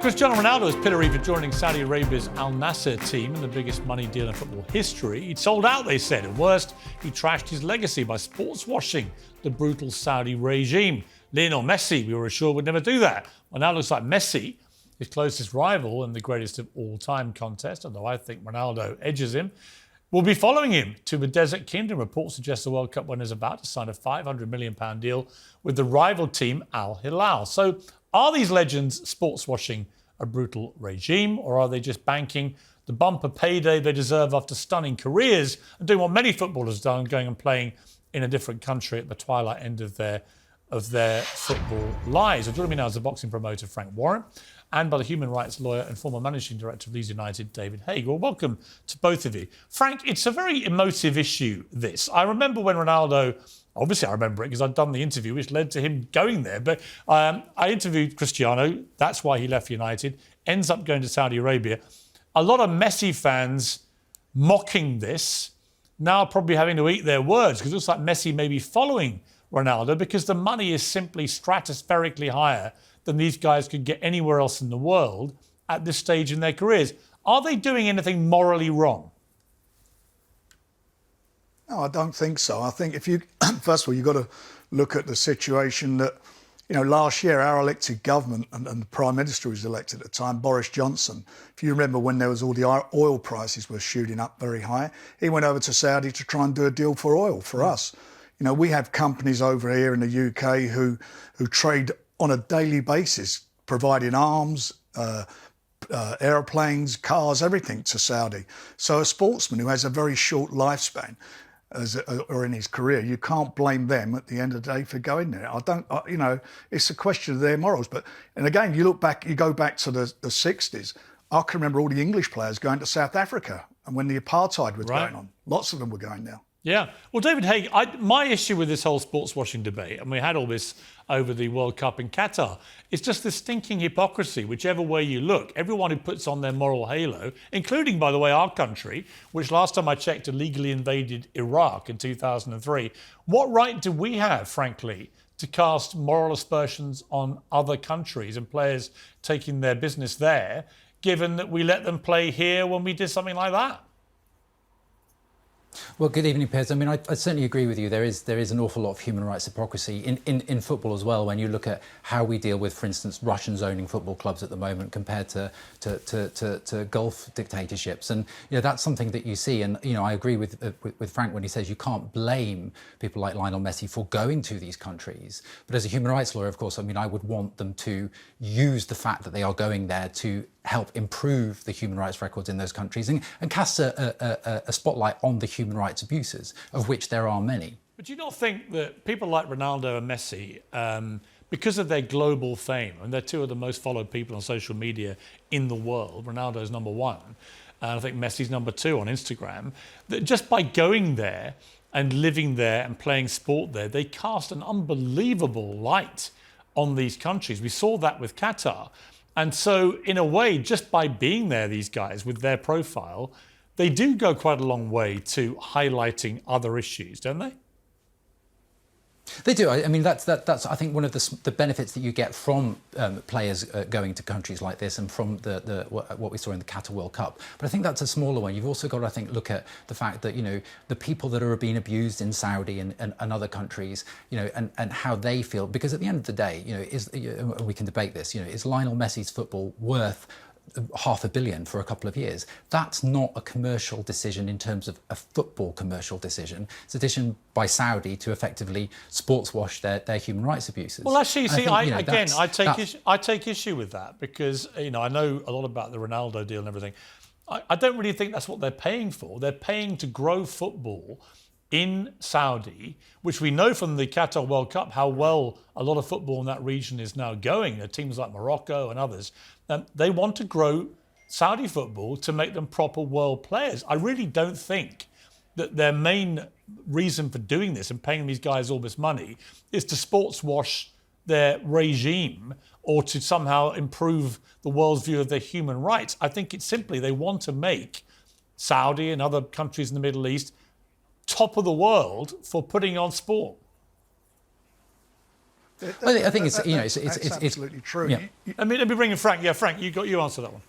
Cristiano Ronaldo is pillory for joining Saudi Arabia's Al-Nassr team in the biggest money deal in football history. He'd sold out, they said. At worst, he trashed his legacy by sports washing the brutal Saudi regime. Lionel Messi, we were assured, would never do that. Well, now it looks like Messi, his closest rival in the greatest of all-time contest, although I think Ronaldo edges him, will be following him to the Desert Kingdom. Reports suggest the World Cup winner is about to sign a £500 million deal with the rival team Al-Hilal. So are these legends sports washing a brutal regime, or are they just banking the bumper payday they deserve after stunning careers and doing what many footballers have done, going and playing in a different country at the twilight end of their football lives? And joining me now is the boxing promoter Frank Warren, and by the human rights lawyer and former managing director of Leeds United, David Haig. Well, welcome to both of you. Frank, it's a very emotive issue, this. I remember when Ronaldo, obviously I remember it because I'd done the interview which led to him going there, but I interviewed Cristiano, that's why he left United, ends up going to Saudi Arabia. A lot of Messi fans mocking this, now probably having to eat their words, because it looks like Messi may be following Ronaldo because the money is simply stratospherically higher than these guys could get anywhere else in the world at this stage in their careers. Are they doing anything morally wrong? No, I don't think so. I think if you, first of all, you've got to look at the situation that, last year our elected government and the Prime Minister who was elected at the time, Boris Johnson, if you remember when there was all the oil prices were shooting up very high, he went over to Saudi to try and do a deal for oil for us. We have companies over here in the UK who trade on a daily basis, providing arms, aeroplanes, cars, everything to Saudi. So a sportsman who has a very short lifespan or in his career, you can't blame them at the end of the day for going there. It's a question of their morals. And again, you go back to the 60s. I can remember all the English players going to South Africa, and when the apartheid was going on, lots of them were going there. Yeah. Well, David Haig, my issue with this whole sports washing debate, and we had all this over the World Cup in Qatar, is just the stinking hypocrisy, whichever way you look. Everyone who puts on their moral halo, including, by the way, our country, which last time I checked illegally invaded Iraq in 2003. What right do we have, frankly, to cast moral aspersions on other countries and players taking their business there, given that we let them play here when we did something like that? Well, good evening, Piers. I mean, I certainly agree with you. There is an awful lot of human rights hypocrisy in football as well. When you look at how we deal with, for instance, Russians owning football clubs at the moment compared to Gulf dictatorships, and that's something that you see. And I agree with Frank when he says you can't blame people like Lionel Messi for going to these countries. But as a human rights lawyer, of course, I would want them to use the fact that they are going there to help improve the human rights records in those countries and cast a spotlight on the human rights abuses, of which there are many. But do you not think that people like Ronaldo and Messi, because of their global fame, and they're two of the most followed people on social media in the world, Ronaldo's number one, and I think Messi's number two on Instagram, that just by going there and living there and playing sport there, they cast an unbelievable light on these countries. We saw that with Qatar. And so, in a way, just by being there, these guys, with their profile, they do go quite a long way to highlighting other issues, don't they? They do. I mean, that's I think one of the benefits that you get from players going to countries like this, and from what we saw in the Qatar World Cup. But I think that's a smaller one. You've also got to, I think, look at the fact that the people that are being abused in Saudi and other countries, and how they feel. Because at the end of the day, we can debate this. Is Lionel Messi's football worth $500 million for a couple of years? That's not a commercial decision in terms of a football commercial decision. It's a decision by Saudi to effectively sports wash their human rights abuses. Well, actually, see, I take issue with that because I know a lot about the Ronaldo deal and everything. I don't really think that's what they're paying for. They're paying to grow football in Saudi, which we know from the Qatar World Cup how well a lot of football in that region is now going. Teams like Morocco and others, they want to grow Saudi football to make them proper world players. I really don't think that their main reason for doing this and paying these guys all this money is to sports wash their regime or to somehow improve the world's view of their human rights. I think it's simply they want to make Saudi and other countries in the Middle East top of the world for putting on sport. I think it's, you know, it's absolutely true. Yeah. Let me bring in Frank. Yeah, Frank, you answer that one.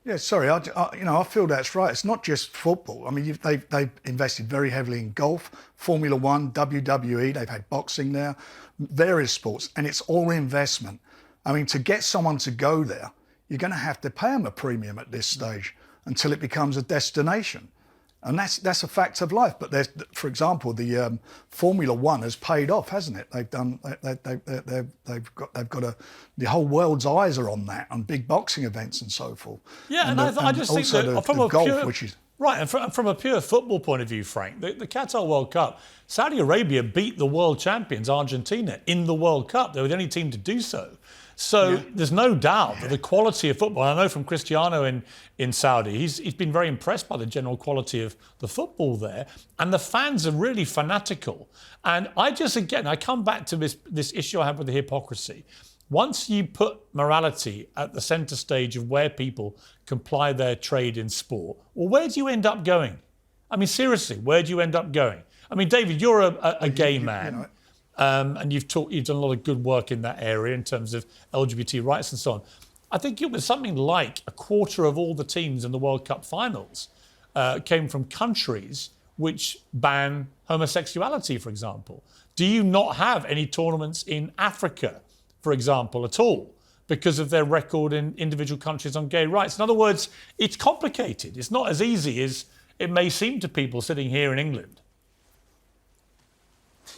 Yeah, sorry, I feel that's right. It's not just football. I mean, they've invested very heavily in golf, Formula One, WWE. They've had boxing there, various sports, and it's all investment. I mean, to get someone to go there, you're going to have to pay them a premium at this stage until it becomes a destination, and that's a fact of life. But for example, the Formula One has paid off, hasn't it? They've got the whole world's eyes are on that, on big boxing events and so forth. Yeah, and I just think that from a golf, pure, which is right, and from a pure football point of view, Frank, the Qatar World Cup, Saudi Arabia beat the world champions Argentina in the World Cup. They were the only team to do so. So there's no doubt that the quality of football, I know from Cristiano in Saudi, he's been very impressed by the general quality of the football there. And the fans are really fanatical. And I come back to this issue I have with the hypocrisy. Once you put morality at the centre stage of where people can ply their trade in sport, well, where do you end up going? I mean, seriously, where do you end up going? I mean, David, you're a gay man. You know, and you've done a lot of good work in that area in terms of LGBT rights and so on. I think it was something like a quarter of all the teams in the World Cup finals came from countries which ban homosexuality, for example. Do you not have any tournaments in Africa, for example, at all, because of their record in individual countries on gay rights? In other words, it's complicated. It's not as easy as it may seem to people sitting here in England.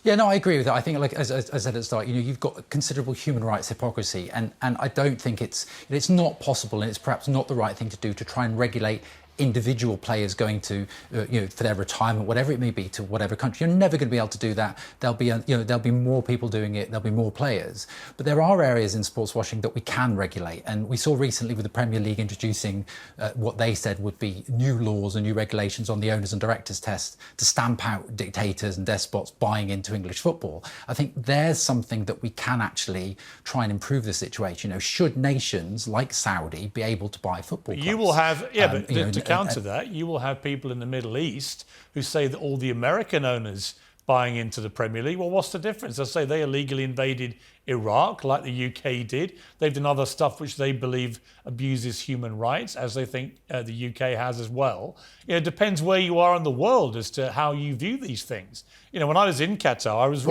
Yeah, no, I agree with that. I think, like as I said at the start, you know, you've got considerable human rights hypocrisy, and I don't think it's not possible, and it's perhaps not the right thing to do to try and regulate individual players going to, for their retirement, whatever it may be, to whatever country. You're never going to be able to do that. There'll be more people doing it. There'll be more players. But there are areas in sports washing that we can regulate. And we saw recently with the Premier League introducing what they said would be new laws and new regulations on the owners and directors test to stamp out dictators and despots buying into English football. I think there's something that we can actually try and improve the situation. You know, should nations like Saudi be able to buy football clubs? You will have, to counter that, you will have people in the Middle East who say that all the American owners buying into the Premier League, well, what's the difference? They'll say they illegally invaded Iraq like the UK did. They've done other stuff which they believe abuses human rights, as they think the UK has as well. You know, it depends where you are in the world as to how you view these things. You know, when I was in Qatar, I was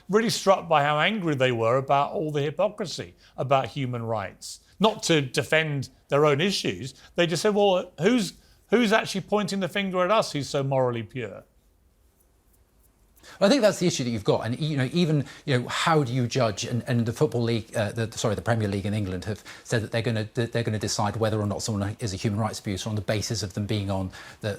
really struck by how angry they were about all the hypocrisy about human rights. Not to defend their own issues. They just said, well, who's actually pointing the finger at us who's so morally pure? I think that's the issue that you've got, and even how do you judge? And the Football League, the Premier League in England have said that they're going to decide whether or not someone is a human rights abuser on the basis of them being on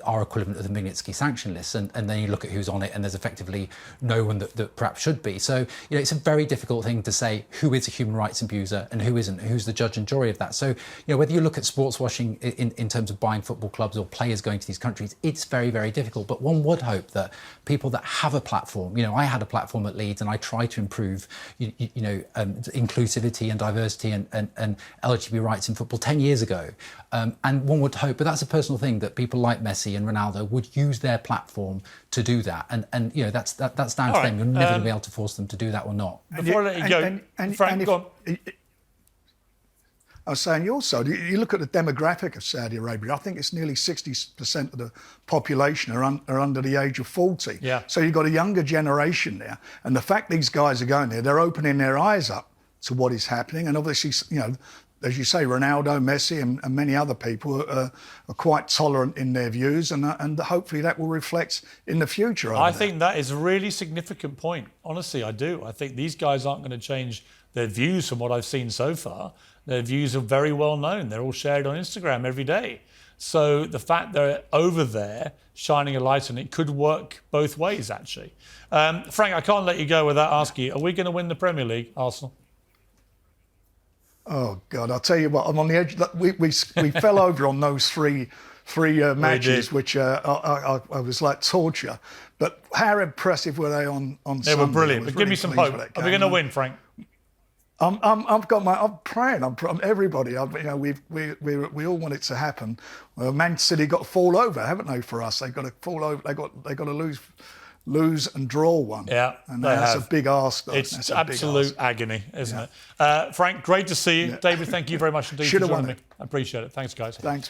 our equivalent of the Magnitsky sanction list, and then you look at who's on it, and there's effectively no one that perhaps should be. So it's a very difficult thing to say who is a human rights abuser and who isn't, who's the judge and jury of that. So whether you look at sports washing in terms of buying football clubs or players going to these countries, it's very, very difficult. But one would hope that people that have a platform, I had a platform at Leeds and I tried to improve, inclusivity and diversity and LGBT rights in football 10 years ago. And one would hope, but that's a personal thing, that people like Messi and Ronaldo would use their platform to do that. And that's down to them. You're never going to be able to force them to do that or not. Before I let you go, Frank, go on. I was saying also, you look at the demographic of Saudi Arabia, I think it's nearly 60% of the population are under the age of 40. Yeah. So you've got a younger generation there. And the fact these guys are going there, they're opening their eyes up to what is happening. And obviously, as you say, Ronaldo, Messi and many other people are quite tolerant in their views. And hopefully that will reflect in the future. I think that is a really significant point. Honestly, I do. I think these guys aren't going to change their views from what I've seen so far. Their views are very well known. They're all shared on Instagram every day. So the fact they're over there shining a light on it could work both ways, actually. Frank, I can't let you go without asking you, are we going to win the Premier League, Arsenal? Oh, God, I'll tell you what, I'm on the edge. We fell over on those three matches, which I was like torture. But how impressive were they on Sunday? They were brilliant, but give me some hope. Are we going to win, Frank? I'm praying. I'm everybody. We all want it to happen. Man City got to fall over, haven't they? For us, they've got to fall over. They got to lose and draw one. Yeah, and they that's have. a big ask. Though. It's That's a big absolute ask. agony, isn't it? Frank, great to see you. Yeah. David, thank you very much indeed Should for have won joining me. I appreciate it. Thanks, guys. Thanks.